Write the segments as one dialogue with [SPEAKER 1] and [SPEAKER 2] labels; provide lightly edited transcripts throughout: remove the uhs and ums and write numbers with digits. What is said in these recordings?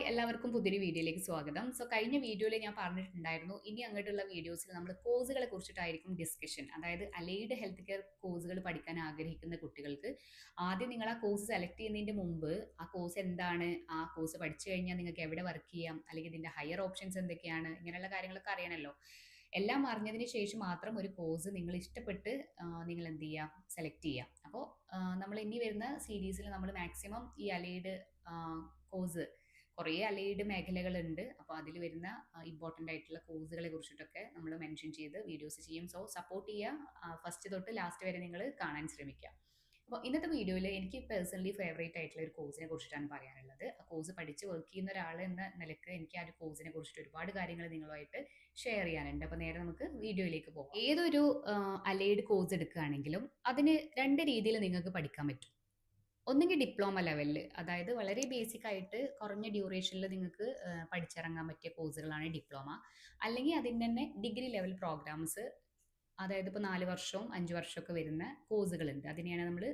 [SPEAKER 1] എല്ലാവർക്കും പുതിയൊരു വീഡിയോയിലേക്ക് സ്വാഗതം. കഴിഞ്ഞ വീഡിയോയിൽ ഞാൻ പറഞ്ഞിട്ടുണ്ടായിരുന്നു, ഇനി അങ്ങോട്ടുള്ള വീഡിയോസിൽ നമ്മൾ കോഴ്സുകളെ കുറിച്ചിട്ടായിരിക്കും ഡിസ്കഷൻ. അതായത് അലൈഡ് ഹെൽത്ത് കെയർ കോഴ്സുകൾ പഠിക്കാൻ ആഗ്രഹിക്കുന്ന കുട്ടികൾക്ക് ആദ്യം നിങ്ങൾ ആ കോഴ്സ് സെലക്ട് ചെയ്യുന്നതിന്റെ മുമ്പ് ആ കോഴ്സ് എന്താണ്, ആ കോഴ്സ് പഠിച്ചു കഴിഞ്ഞാൽ നിങ്ങൾക്ക് എവിടെ വർക്ക് ചെയ്യാം, അല്ലെങ്കിൽ ഇതിന്റെ ഹയർ ഓപ്ഷൻസ് എന്തൊക്കെയാണ്, ഇങ്ങനെയുള്ള കാര്യങ്ങളൊക്കെ അറിയണമല്ലോ. എല്ലാം അറിഞ്ഞതിന് ശേഷം മാത്രം ഒരു കോഴ്സ് നിങ്ങൾ ഇഷ്ടപ്പെട്ട് നിങ്ങൾ എന്ത് ചെയ്യുക, സെലക്ട് ചെയ്യുക. അപ്പോൾ നമ്മൾ ഇനി വരുന്ന സീരീസിൽ നമ്മൾ മാക്സിമം ഈ അലൈഡ് കോഴ്സ് കുറേ അലൈഡ് മേഖലകളുണ്ട്. അപ്പോൾ അതിൽ വരുന്ന ഇമ്പോർട്ടൻ്റ് ആയിട്ടുള്ള കോഴ്സുകളെ കുറിച്ചിട്ടൊക്കെ നമ്മൾ മെൻഷൻ ചെയ്ത് വീഡിയോസ് ചെയ്യും. സപ്പോർട്ട് ചെയ്യുക, ഫസ്റ്റ് തൊട്ട് ലാസ്റ്റ് വരെ നിങ്ങൾ കാണാൻ ശ്രമിക്കുക. അപ്പോൾ ഇന്നത്തെ വീഡിയോയിൽ എനിക്ക് പേഴ്സണലി ഫേവറേറ്റ് ആയിട്ടുള്ള ഒരു കോഴ്സിനെ കുറിച്ചിട്ടാണ് പറയാനുള്ളത്. ആ കോഴ്സ് പഠിച്ച് വർക്ക് ചെയ്യുന്ന ഒരാൾ എന്ന നിലയ്ക്ക് എനിക്ക് ആ ഒരു കോഴ്സിനെ കുറിച്ചിട്ട് ഒരുപാട് കാര്യങ്ങൾ നിങ്ങളുമായിട്ട് ഷെയർ ചെയ്യാനുണ്ട്. അപ്പോൾ നേരെ നമുക്ക് വീഡിയോയിലേക്ക് പോകാം. ഏതൊരു അലൈഡ് കോഴ്സ് എടുക്കുകയാണെങ്കിലും അതിന് രണ്ട് രീതിയിൽ നിങ്ങൾക്ക് പഠിക്കാൻ പറ്റും. ഒന്നുകിൽ ഡിപ്ലോമ ലെവലിൽ, അതായത് വളരെ ബേസിക് ആയിട്ട് കുറഞ്ഞ ഡ്യൂറേഷനിൽ നിങ്ങൾക്ക് പഠിച്ചിറങ്ങാൻ പറ്റിയ കോഴ്സുകളാണ് ഡിപ്ലോമ. അല്ലെങ്കിൽ അതിൻ്റെ തന്നെ ഡിഗ്രി ലെവൽ പ്രോഗ്രാംസ്, അതായത് ഇപ്പോൾ 4 വർഷവും 5 വർഷമൊക്കെ വരുന്ന കോഴ്സുകളുണ്ട്. അതിനെയാണ് നമ്മൾ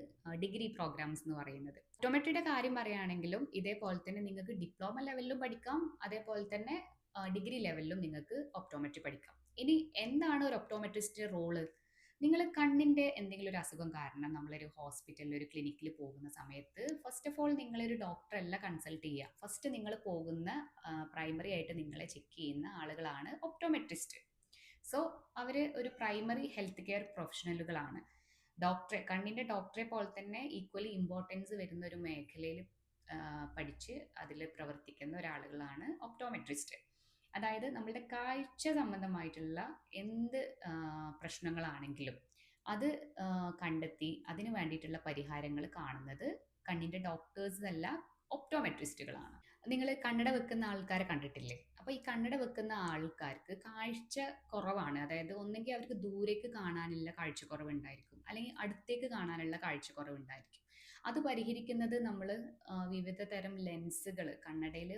[SPEAKER 1] ഡിഗ്രി പ്രോഗ്രാംസ് എന്ന് പറയുന്നത്. ഒപ്റ്റോമെട്രിയുടെ കാര്യം പറയുകയാണെങ്കിലും ഇതേപോലെ തന്നെ നിങ്ങൾക്ക് ഡിപ്ലോമ ലെവലിലും പഠിക്കാം, അതേപോലെ തന്നെ ഡിഗ്രി ലെവലിലും നിങ്ങൾക്ക് ഒപ്റ്റോമെട്രി പഠിക്കാം. ഇനി എന്താണ് ഒരു ഒപ്റ്റോമെട്രിസ്റ്റ് റോള്? നിങ്ങൾ കണ്ണിന്റെ എന്തെങ്കിലും ഒരു അസുഖം കാരണം നമ്മളൊരു ഹോസ്പിറ്റലിൽ ഒരു ക്ലിനിക്കിൽ പോകുന്ന സമയത്ത് ഫസ്റ്റ് ഓഫ് ഓൾ നിങ്ങളൊരു ഡോക്ടറല്ല കൺസൾട്ട് ചെയ്യുക. ഫസ്റ്റ് നിങ്ങൾ പോകുന്ന പ്രൈമറി ആയിട്ട് നിങ്ങളെ ചെക്ക് ചെയ്യുന്ന ആളുകളാണ് ഒപ്റ്റോമെട്രിസ്റ്റ്. സോ അവർ ഒരു പ്രൈമറി ഹെൽത്ത് കെയർ പ്രൊഫഷണലുകളാണ്. കണ്ണിന്റെ ഡോക്ടറെ പോലെ തന്നെ ഈക്വലി ഇമ്പോർട്ടൻസ് വരുന്ന ഒരു മേഖലയിൽ പഠിച്ച് അതിൽ പ്രവർത്തിക്കുന്ന ഒരാളുകളാണ് ഒപ്റ്റോമെട്രിസ്റ്റ്. അതായത് നമ്മളുടെ കാഴ്ച സംബന്ധമായിട്ടുള്ള എന്ത് പ്രശ്നങ്ങളാണെങ്കിലും അത് കണ്ടെത്തി അതിന് വേണ്ടിയിട്ടുള്ള പരിഹാരങ്ങൾ കാണുന്നത് കണ്ണിന്റെ ഡോക്ടേഴ്സ് അല്ല, ഒപ്റ്റോമെട്രിസ്റ്റുകളാണ്. നിങ്ങൾ കണ്ണട വെക്കുന്ന ആൾക്കാരെ കണ്ടിട്ടില്ലേ? അപ്പോൾ ഈ കണ്ണട വെക്കുന്ന ആൾക്കാർക്ക് കാഴ്ച കുറവാണ്. അതായത് ഒന്നെങ്കിൽ അവർക്ക് ദൂരേക്ക് കാണാനുള്ള കാഴ്ചക്കുറവ് ഉണ്ടായിരിക്കും, അല്ലെങ്കിൽ അടുത്തേക്ക് കാണാനുള്ള കാഴ്ചക്കുറവ് ഉണ്ടായിരിക്കും. അത് പരിഹരിക്കുന്നത് നമ്മൾ വിവിധ തരം ലെൻസുകൾ കണ്ണടയിൽ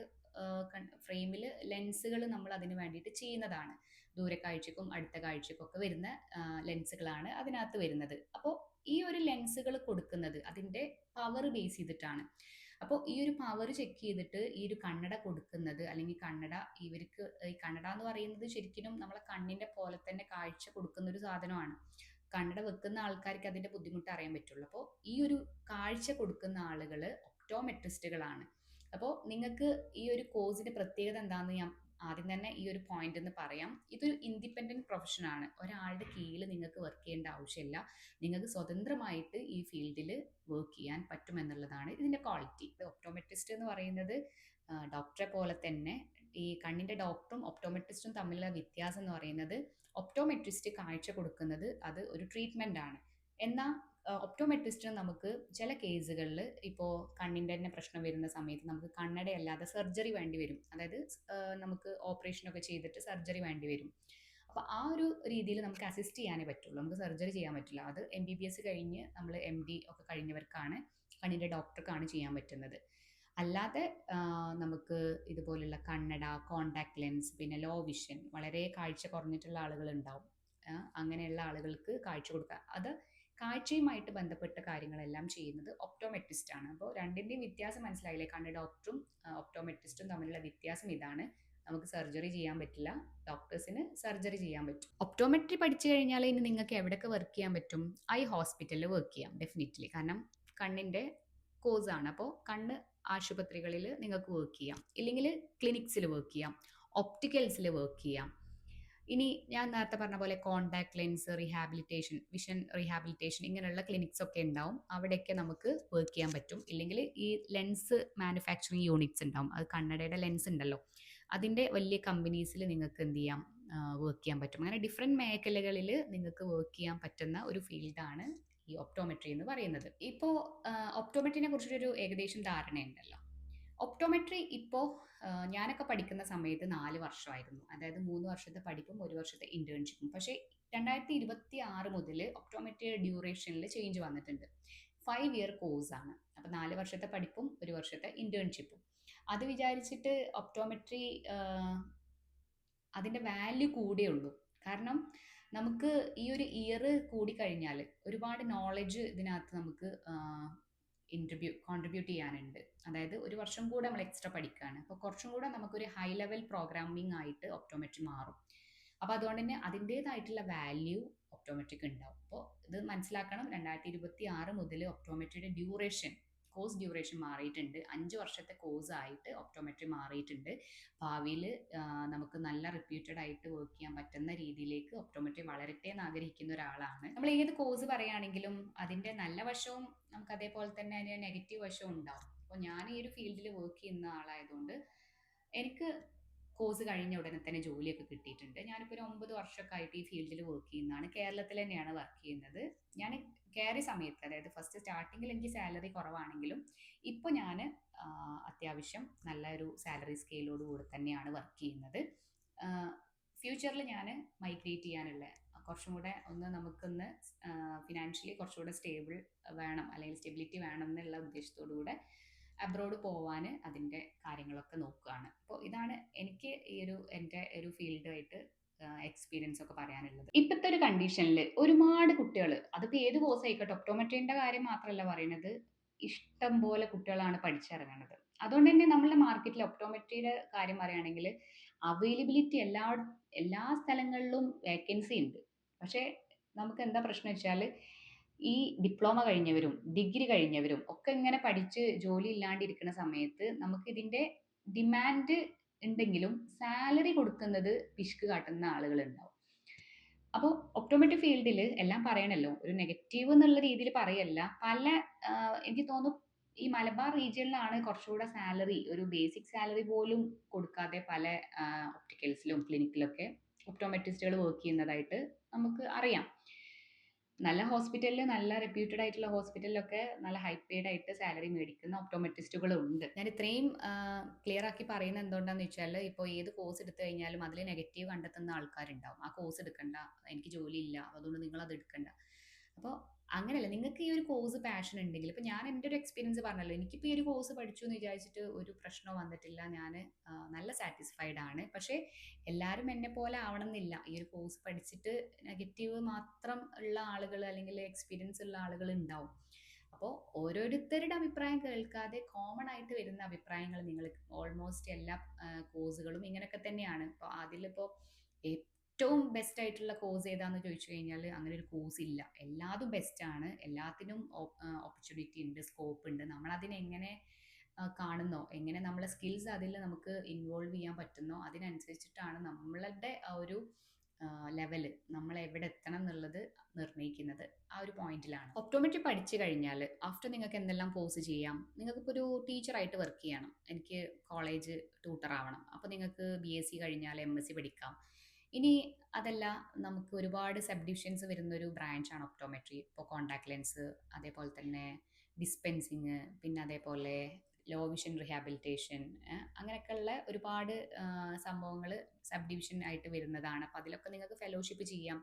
[SPEAKER 1] ഫ്രെയിമിൽ ലെൻസുകൾ നമ്മൾ അതിന് വേണ്ടിയിട്ട് ചെയ്യുന്നതാണ്. ദൂരക്കാഴ്ചക്കും അടുത്ത കാഴ്ചക്കും ഒക്കെ വരുന്ന ലെൻസുകളാണ് അതിനകത്ത് വരുന്നത്. അപ്പോൾ ഈ ഒരു ലെൻസുകൾ കൊടുക്കുന്നത് അതിൻ്റെ പവർ ബേസ് ചെയ്തിട്ടാണ്. അപ്പോൾ ഈ ഒരു പവർ ചെക്ക് ചെയ്തിട്ട് ഈ ഒരു കണ്ണട കൊടുക്കുന്നത്, അല്ലെങ്കിൽ കണ്ണട ഇവർക്ക്, ഈ കണ്ണട എന്ന് പറയുന്നത് ശരിക്കും നമ്മളെ കണ്ണിൻ്റെ പോലെ തന്നെ കാഴ്ച കൊടുക്കുന്ന ഒരു സാധനമാണ്. കണ്ണട വെക്കുന്ന ആൾക്കാർക്ക് അതിൻ്റെ ബുദ്ധിമുട്ട് അറിയാൻ പറ്റുള്ളൂ. അപ്പോൾ ഈ ഒരു കാഴ്ച കൊടുക്കുന്ന ആളുകൾ ഒപ്റ്റോമെട്രിസ്റ്റുകളാണ്. അപ്പോൾ നിങ്ങൾക്ക് ഈ ഒരു കോഴ്സിന്റെ പ്രത്യേകത എന്താണെന്ന് ഞാൻ ആദ്യം തന്നെ ഈ ഒരു പോയിന്റ് എന്ന് പറയാം. ഇതൊരു ഇൻഡിപെൻഡന്റ് പ്രൊഫഷനാണ്. ഒരാളുടെ കീഴിൽ നിങ്ങൾക്ക് വർക്ക് ചെയ്യേണ്ട ആവശ്യമില്ല. നിങ്ങൾക്ക് സ്വതന്ത്രമായിട്ട് ഈ ഫീൽഡിൽ വർക്ക് ചെയ്യാൻ പറ്റുമെന്നുള്ളതാണ് ഇതിന്റെ ക്വാളിറ്റി. ഒപ്റ്റോമെട്രിസ്റ്റ് എന്ന് പറയുന്നത് ഡോക്ടറെ പോലെ തന്നെ ഈ കണ്ണിന്റെ ഡോക്ടറും ഒപ്റ്റോമെട്രിസ്റ്റും തമ്മിലുള്ള വ്യത്യാസം എന്ന് പറയുന്നത് ഒപ്റ്റോമെട്രിസ്റ്റ് കാഴ്ച കൊടുക്കുന്നത് അത് ഒരു ട്രീറ്റ്മെന്റ് ആണ്. എന്നാൽ ഒപ്റ്റോമെട്രിസ്റ്റിന് നമുക്ക് ചില കേസുകളിൽ ഇപ്പോൾ കണ്ണിൻ്റെ തന്നെ പ്രശ്നം വരുന്ന സമയത്ത് നമുക്ക് കണ്ണടയല്ലാതെ സർജറി വേണ്ടി വരും. അതായത് നമുക്ക് ഓപ്പറേഷനൊക്കെ ചെയ്തിട്ട് സർജറി വേണ്ടി വരും. അപ്പോൾ ആ ഒരു രീതിയിൽ നമുക്ക് അസിസ്റ്റ് ചെയ്യാനേ പറ്റുള്ളൂ, നമുക്ക് സർജറി ചെയ്യാൻ പറ്റില്ല. അത് MBBS കഴിഞ്ഞ് നമ്മൾ MD ഒക്കെ കഴിഞ്ഞവർക്കാണ്, കണ്ണിൻ്റെ ഡോക്ടർക്കാണ് ചെയ്യാൻ പറ്റുന്നത്. അല്ലാതെ നമുക്ക് ഇതുപോലുള്ള കണ്ണട, കോണ്ടാക്ട് ലെൻസ്, പിന്നെ ലോ വിഷൻ, വളരെ കാഴ്ച കുറഞ്ഞിട്ടുള്ള ആളുകൾ ഉണ്ടാവും. അങ്ങനെയുള്ള ആളുകൾക്ക് കാഴ്ച കൊടുക്കുക, അത് കാഴ്ചയുമായിട്ട് ബന്ധപ്പെട്ട കാര്യങ്ങളെല്ലാം ചെയ്യുന്നത് ഒപ്റ്റോമെട്രിസ്റ്റ് ആണ്. അപ്പോൾ രണ്ടിൻ്റെയും വ്യത്യാസം മനസ്സിലായില്ലേ? കണ്ണ് ഡോക്ടറും ഒപ്റ്റോമെട്രിസ്റ്റും തമ്മിലുള്ള വ്യത്യാസം ഇതാണ്. നമുക്ക് സർജറി ചെയ്യാൻ പറ്റില്ല, ഡോക്ടേഴ്സിന് സർജറി ചെയ്യാൻ പറ്റും. ഒപ്റ്റോമെട്രി പഠിച്ചു കഴിഞ്ഞാൽ ഇനി നിങ്ങൾക്ക് എവിടെയൊക്കെ വർക്ക് ചെയ്യാൻ പറ്റും? ഐ ഹോസ്പിറ്റലിൽ വർക്ക് ചെയ്യാം ഡെഫിനറ്റ്ലി. കാരണം കണ്ണിൻ്റെ കോഴ്സാണ്. അപ്പോൾ കണ്ണ് ആശുപത്രികളിൽ നിങ്ങൾക്ക് വർക്ക് ചെയ്യാം, ഇല്ലെങ്കിൽ ക്ലിനിക്സിൽ വർക്ക് ചെയ്യാം, ഒപ്റ്റിക്കൽസിൽ വർക്ക് ചെയ്യാം. ഇനി ഞാൻ നേരത്തെ പറഞ്ഞ പോലെ contact lens rehabilitation, vision rehabilitation, ഇങ്ങനെയുള്ള ക്ലിനിക്സ് ഒക്കെ ഉണ്ടാവും. അവിടെയൊക്കെ നമുക്ക് വർക്ക് ചെയ്യാൻ പറ്റും. ഇല്ലെങ്കിൽ ഈ ലെൻസ് മാനുഫാക്ചറിങ് യൂണിറ്റ്സ് ഉണ്ടാവും. അത് കണ്ണടയുടെ ലെൻസ് ഉണ്ടല്ലോ, അതിൻ്റെ വലിയ കമ്പനീസിൽ നിങ്ങൾക്ക് എന്ത് ചെയ്യാം, വർക്ക് ചെയ്യാൻ പറ്റും. അങ്ങനെ ഡിഫറെൻറ്റ് മേഖലകളിൽ നിങ്ങൾക്ക് വർക്ക് ചെയ്യാൻ പറ്റുന്ന ഒരു ഫീൽഡാണ് ഈ ഒപ്റ്റോമെട്രി എന്ന് പറയുന്നത്. ഇപ്പോൾ ഒപ്റ്റോമെട്രിനെ കുറിച്ചൊരു ഏകദേശം ധാരണയുണ്ടല്ലോ. ഒപ്റ്റോമെട്രി ഇപ്പോൾ ഞാനൊക്കെ പഠിക്കുന്ന സമയത്ത് 4 വർഷമായിരുന്നു. അതായത് 3 വർഷത്തെ പഠിപ്പും 1 വർഷത്തെ ഇന്റേൺഷിപ്പും. പക്ഷേ 2026 മുതൽ ഒപ്റ്റോമെട്രിയുടെ ഡ്യൂറേഷനിൽ ചേഞ്ച് വന്നിട്ടുണ്ട്. 5 ഇയർ കോഴ്സാണ്. അപ്പോൾ 4 വർഷത്തെ പഠിപ്പും 1 വർഷത്തെ ഇന്റേൺഷിപ്പും. അത് വിചാരിച്ചിട്ട് ഒപ്റ്റോമെട്രി അതിൻ്റെ വാല്യൂ കൂടിയേ ഉള്ളൂ. കാരണം നമുക്ക് ഈ ഒരു ഇയർ കൂടിക്കഴിഞ്ഞാൽ ഒരുപാട് നോളജ് ഇതിനകത്ത് നമുക്ക് കോൺട്രിബ്യൂട്ട് ചെയ്യാനുണ്ട്. അതായത് ഒരു വർഷം കൂടെ നമ്മൾ എക്സ്ട്രാ പഠിക്കുകയാണ്. അപ്പോൾ കുറച്ചും കൂടെ നമുക്കൊരു ഹൈ ലെവൽ പ്രോഗ്രാമിംഗ് ആയിട്ട് ഒപ്റ്റോമെട്രി മാറും. അപ്പോൾ അതുകൊണ്ട് തന്നെ അതിൻ്റേതായിട്ടുള്ള വാല്യൂ ഒപ്റ്റോമെട്രിക്ക് ഉണ്ടാവും. അപ്പോൾ ഇത് മനസ്സിലാക്കണം, 2026 മുതൽ ഒപ്റ്റോമെട്രിയുടെ കോഴ്സ് ഡ്യൂറേഷൻ മാറിയിട്ടുണ്ട്. 5 വർഷത്തെ കോഴ്സ് ആയിട്ട് ഒപ്റ്റോമെട്രി മാറിയിട്ടുണ്ട്. ഭാവിയിൽ നമുക്ക് നല്ല റിപ്യൂട്ടഡ് ആയിട്ട് വർക്ക് ചെയ്യാൻ പറ്റുന്ന രീതിയിലേക്ക് ഒപ്റ്റോമെട്രി വളരട്ടെ എന്ന് ആഗ്രഹിക്കുന്ന ഒരാളാണ്. നമ്മൾ ഏത് കോഴ്സ് പറയുകയാണെങ്കിലും അതിൻ്റെ നല്ല വശവും നമുക്ക് അതേപോലെ തന്നെ അതിന് നെഗറ്റീവ് വശവും ഉണ്ടാവും. അപ്പോൾ ഞാൻ ഈ ഒരു ഫീൽഡിൽ വർക്ക് ചെയ്യുന്ന ആളായതുകൊണ്ട് എനിക്ക് കോഴ്സ് കഴിഞ്ഞ ഉടനെ തന്നെ ജോലിയൊക്കെ കിട്ടിയിട്ടുണ്ട്. ഞാനിപ്പോൾ ഒരു 9 വർഷമൊക്കെ ആയിട്ട് ഈ ഫീൽഡിൽ വർക്ക് ചെയ്യുന്നതാണ്. കേരളത്തിൽ തന്നെയാണ് വർക്ക് ചെയ്യുന്നത്. ഞാൻ കയറിയ സമയത്ത്, അതായത് ഫസ്റ്റ് സ്റ്റാർട്ടിങ്ങിൽ എനിക്ക് സാലറി കുറവാണെങ്കിലും ഇപ്പോൾ ഞാൻ അത്യാവശ്യം നല്ലൊരു സാലറി സ്കെയിലോട് കൂടി തന്നെയാണ് വർക്ക് ചെയ്യുന്നത്. ഫ്യൂച്ചറിൽ ഞാൻ മൈഗ്രേറ്റ് ചെയ്യാനുള്ള കുറച്ചും കൂടെ നമുക്കൊന്ന് ഫിനാൻഷ്യലി കുറച്ചുകൂടെ സ്റ്റേബിൾ വേണം, അല്ലെങ്കിൽ സ്റ്റെബിലിറ്റി വേണം എന്നുള്ള ഉദ്ദേശത്തോടു കൂടെ അബ്രോഡ് പോവാൻ അതിൻ്റെ കാര്യങ്ങളൊക്കെ നോക്കുകയാണ്. അപ്പോൾ ഇതാണ് എനിക്ക് എൻ്റെ ഒരു ഫീൽഡുമായിട്ട് എക്സ്പീരിയൻസ് ഒക്കെ പറയാനുള്ളത്. ഇപ്പോഴത്തെ ഒരു കണ്ടീഷനിൽ ഒരുപാട് കുട്ടികൾ, അതിപ്പോൾ ഏത് കോഴ്സ് ആയിക്കോട്ടെ, ഒപ്റ്റോമെട്രീൻ്റെ കാര്യം മാത്രമല്ല പറയുന്നത്, ഇഷ്ടം പോലെ കുട്ടികളാണ് പഠിച്ചിറങ്ങുന്നത്. അതുകൊണ്ട് തന്നെ നമ്മളുടെ മാർക്കറ്റിൽ ഒപ്റ്റോമെട്രിയുടെ കാര്യം പറയുകയാണെങ്കിൽ അവൈലബിലിറ്റി എല്ലാ സ്ഥലങ്ങളിലും വേക്കൻസി ഉണ്ട്. പക്ഷേ നമുക്ക് എന്താ പ്രശ്നം വെച്ചാൽ ഈ ഡിപ്ലോമ കഴിഞ്ഞവരും ഡിഗ്രി കഴിഞ്ഞവരും ഒക്കെ ഇങ്ങനെ പഠിച്ച് ജോലി ഇല്ലാണ്ടിരിക്കുന്ന സമയത്ത് നമുക്ക് ഇതിൻ്റെ ഡിമാൻഡ് ഉണ്ടെങ്കിലും സാലറി കൊടുക്കുന്നത് പിശുക്ക് കാട്ടുന്ന ആളുകൾ ഉണ്ടാവും. അപ്പോൾ ഒപ്റ്റോമെട്രി ഫീൽഡിൽ എല്ലാം പറയണല്ലോ, ഒരു നെഗറ്റീവ് എന്നുള്ള രീതിയിൽ പറയല്ല, എനിക്ക് തോന്നുന്നു ഈ മലബാർ റീജിയനിലാണ് കുറച്ചുകൂടെ സാലറി, ഒരു ബേസിക് സാലറി പോലും കൊടുക്കാതെ പല ഒപ്റ്റിക്കൽസിലും ക്ലിനിക്കിലൊക്കെ ഒപ്റ്റോമെട്രിസ്റ്റുകൾ വർക്ക് ചെയ്യുന്നതായിട്ട് നമുക്ക് അറിയാം. നല്ല ഹോസ്പിറ്റലിൽ, നല്ല റെപ്യൂട്ടഡ് ആയിട്ടുള്ള ഹോസ്പിറ്റലിലൊക്കെ നല്ല ഹൈ പെയ്ഡ് ആയിട്ട് സാലറി മേടിക്കുന്ന ഒപ്റ്റോമെട്രിസ്റ്റുകളും ഉണ്ട്. ഞാൻ ഇത്രയും ക്ലിയർ ആക്കി പറയുന്നത് എന്തുകൊണ്ടാന്ന് വെച്ചാൽ, ഇപ്പോൾ ഏത് കോഴ്സ് എടുത്തു കഴിഞ്ഞാലും അതിൽ നെഗറ്റീവ് കണ്ടെത്തുന്ന ആൾക്കാരുണ്ടാവും. ആ കോഴ്സ് എടുക്കണ്ട, എനിക്ക് ജോലിയില്ല, അതുകൊണ്ട് നിങ്ങൾ അത് എടുക്കണ്ട. അപ്പോൾ അങ്ങനെയല്ല, നിങ്ങൾക്ക് ഈ ഒരു കോഴ്സ് പാഷൻ ഉണ്ടെങ്കിൽ, ഇപ്പോൾ ഞാൻ എൻ്റെ ഒരു എക്സ്പീരിയൻസ് പറഞ്ഞല്ലോ, എനിക്കിപ്പോൾ ഈ ഒരു കോഴ്സ് പഠിച്ചു എന്ന് വിചാരിച്ചിട്ട് ഒരു പ്രശ്നവും വന്നിട്ടില്ല. ഞാൻ നല്ല സാറ്റിസ്ഫൈഡ് ആണ്. പക്ഷേ എല്ലാവരും എന്നെ പോലെ ആവണം എന്നില്ല. ഈ ഒരു കോഴ്സ് പഠിച്ചിട്ട് നെഗറ്റീവ് മാത്രം ഉള്ള ആളുകൾ, അല്ലെങ്കിൽ എക്സ്പീരിയൻസ് ഉള്ള ആളുകൾ ഉണ്ടാവും. അപ്പോൾ ഓരോരുത്തരുടെ അഭിപ്രായം കേൾക്കാതെ കോമൺ ആയിട്ട് വരുന്ന അഭിപ്രായങ്ങൾ, നിങ്ങൾ ഓൾമോസ്റ്റ് എല്ലാ കോഴ്സുകളും ഇങ്ങനെയൊക്കെ തന്നെയാണ്. ഇപ്പോൾ അതിലിപ്പോൾ ഏറ്റവും ബെസ്റ്റ് ആയിട്ടുള്ള കോഴ്സ് ഏതാന്ന് ചോദിച്ചു കഴിഞ്ഞാൽ അങ്ങനെ ഒരു കോഴ്സ് ഇല്ല. എല്ലാതും ബെസ്റ്റ് ആണ്, എല്ലാത്തിനും ഓപ്പർച്യൂണിറ്റി ഉണ്ട്, സ്കോപ്പ് ഉണ്ട്. നമ്മളതിനെ എങ്ങനെ കാണുന്നോ, എങ്ങനെ നമ്മളെ സ്കിൽസ് അതിൽ നമുക്ക് ഇൻവോൾവ് ചെയ്യാൻ പറ്റുന്നോ അതിനനുസരിച്ചിട്ടാണ് നമ്മളുടെ ആ ഒരു ലെവല്, നമ്മൾ എവിടെ എത്തണം എന്നുള്ളത് നിർണ്ണയിക്കുന്നത് ആ ഒരു പോയിന്റിലാണ്. ഒപ്റ്റോമെട്രി പഠിച്ചു കഴിഞ്ഞാൽ ആഫ്റ്റർ നിങ്ങൾക്ക് എന്തെല്ലാം കോഴ്സ് ചെയ്യാം. നിങ്ങൾക്കിപ്പോൾ ഒരു ടീച്ചറായിട്ട് വർക്ക് ചെയ്യണം, എനിക്ക് കോളേജ് ട്യൂട്ടർ ആവണം, അപ്പോൾ നിങ്ങൾക്ക് BSc കഴിഞ്ഞാൽ MSc പഠിക്കാം. ഇനി അതല്ല, നമുക്ക് ഒരുപാട് സബ് ഡിവിഷൻസ് വരുന്ന ഒരു ബ്രാഞ്ചാണ് ഒപ്റ്റോമെട്രി. ഇപ്പോൾ കോൺടാക്ട് ലെൻസ്, അതേപോലെ തന്നെ ഡിസ്പെൻസിങ്, പിന്നെ അതേപോലെ ലോ വിഷൻ റിഹാബിലിറ്റേഷൻ, അങ്ങനെയൊക്കെയുള്ള ഒരുപാട് സംഭവങ്ങൾ സബ് ഡിവിഷൻ ആയിട്ട് വരുന്നതാണ്. അപ്പോൾ അതിലൊക്കെ നിങ്ങൾക്ക് ഫെലോഷിപ്പ് ചെയ്യാം.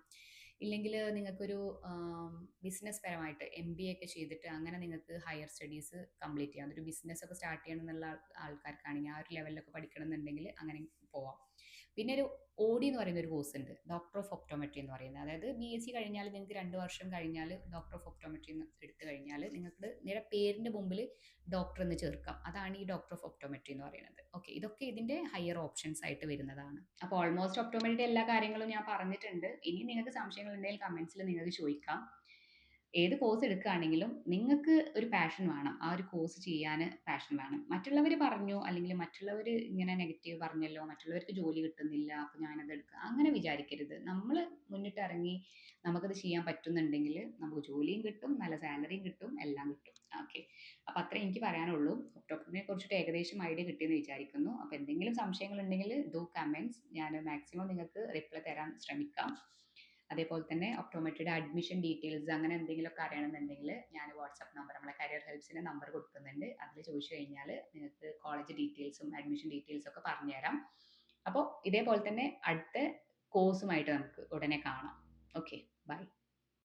[SPEAKER 1] ഇല്ലെങ്കിൽ നിങ്ങൾക്കൊരു ബിസിനസ് പരമായിട്ട് MBA ഒക്കെ ചെയ്തിട്ട് അങ്ങനെ നിങ്ങൾക്ക് ഹയർ സ്റ്റഡീസ് കംപ്ലീറ്റ് ചെയ്യാം. അതൊരു ബിസിനസ് ഒക്കെ സ്റ്റാർട്ട് ചെയ്യണം എന്നുള്ള ആൾക്കാർക്കാണെങ്കിൽ ആ ഒരു ലെവലിലൊക്കെ പഠിക്കണം എന്നുണ്ടെങ്കിൽ അങ്ങനെ പോവാം. പിന്നെ ഒരു OD എന്ന് പറയുന്ന ഒരു കോഴ്സ് ഉണ്ട്, ഡോക്ടർ ഓഫ് ഒപ്റ്റോമെട്രി എന്ന് പറയുന്നത്. അതായത് BSc കഴിഞ്ഞാൽ നിങ്ങൾക്ക് 2 വർഷം കഴിഞ്ഞാൽ ഡോക്ടർ ഓഫ് ഒപ്റ്റോമെട്രി എടുത്തു കഴിഞ്ഞാൽ നിങ്ങൾക്ക് നിങ്ങളുടെ പേരിൻ്റെ മുമ്പിൽ ഡോക്ടർ എന്ന് ചേർക്കാം. അതാണ് ഈ ഡോക്ടർ ഓഫ് ഒപ്റ്റോമെട്രി എന്ന് പറയുന്നത്. ഓക്കെ, ഇതൊക്കെ ഇതിൻ്റെ ഹയർ ഓപ്ഷൻസ് ആയിട്ട് വരുന്നതാണ്. അപ്പോൾ ഓൾമോസ്റ്റ് ഒപ്റ്റോമെട്രിയുടെ എല്ലാ കാര്യങ്ങളും ഞാൻ പറഞ്ഞിട്ടുണ്ട്. ഇനി നിങ്ങൾക്ക് സംശയങ്ങൾ ഉണ്ടെങ്കിൽ കമൻസിൽ നിങ്ങൾക്ക് ചോദിക്കാം. ഏത് കോഴ്സ് എടുക്കുകയാണെങ്കിലും നിങ്ങൾക്ക് ഒരു പാഷൻ വേണം, ആ ഒരു കോഴ്സ് ചെയ്യാൻ പാഷൻ വേണം. മറ്റുള്ളവർ പറഞ്ഞു, അല്ലെങ്കിൽ മറ്റുള്ളവർ ഇങ്ങനെ നെഗറ്റീവ് പറഞ്ഞല്ലോ, മറ്റുള്ളവർക്ക് ജോലി കിട്ടുന്നില്ല അപ്പോൾ ഞാനത് എടുക്കുക, അങ്ങനെ വിചാരിക്കരുത്. നമ്മൾ മുന്നിട്ട് ഇറങ്ങി നമുക്കത് ചെയ്യാൻ പറ്റുന്നുണ്ടെങ്കിൽ നമുക്ക് ജോലിയും കിട്ടും, നല്ല സാലറിയും കിട്ടും, എല്ലാം കിട്ടും. ഓക്കെ, അപ്പോൾ അത്രേ എനിക്ക് പറയാനുള്ളൂ. ഒപ്റ്റോമെട്രിനെ കുറിച്ചിട്ട് ഏകദേശം ഐഡിയ കിട്ടിയെന്ന് വിചാരിക്കുന്നു. അപ്പോൾ എന്തെങ്കിലും സംശയങ്ങൾ ഉണ്ടെങ്കിൽ ഡു കമൻറ്റ്സ്, ഞാൻ മാക്സിമം നിങ്ങൾക്ക് റിപ്ലൈ തരാൻ ശ്രമിക്കാം. അതേപോലെ തന്നെ ഒപ്റ്റോമെട്രിയുടെ അഡ്മിഷൻ ഡീറ്റെയിൽസ് അങ്ങനെ എന്തെങ്കിലുമൊക്കെ അറിയണമെന്നുണ്ടെങ്കിൽ ഞാൻ വാട്സാപ്പ് നമ്പർ, നമ്മളെ കരിയർ ഹെൽപ്സിൻ്റെ നമ്പർ കൊടുക്കുന്നുണ്ട്. അതിൽ ചോദിച്ചു കഴിഞ്ഞാൽ നിങ്ങൾക്ക് കോളേജ് ഡീറ്റെയിൽസും അഡ്മിഷൻ ഡീറ്റെയിൽസും ഒക്കെ പറഞ്ഞുതരാം. അപ്പോൾ ഇതേപോലെ തന്നെ അടുത്ത കോഴ്സുമായിട്ട് നമുക്ക് ഉടനെ കാണാം. Okay, by.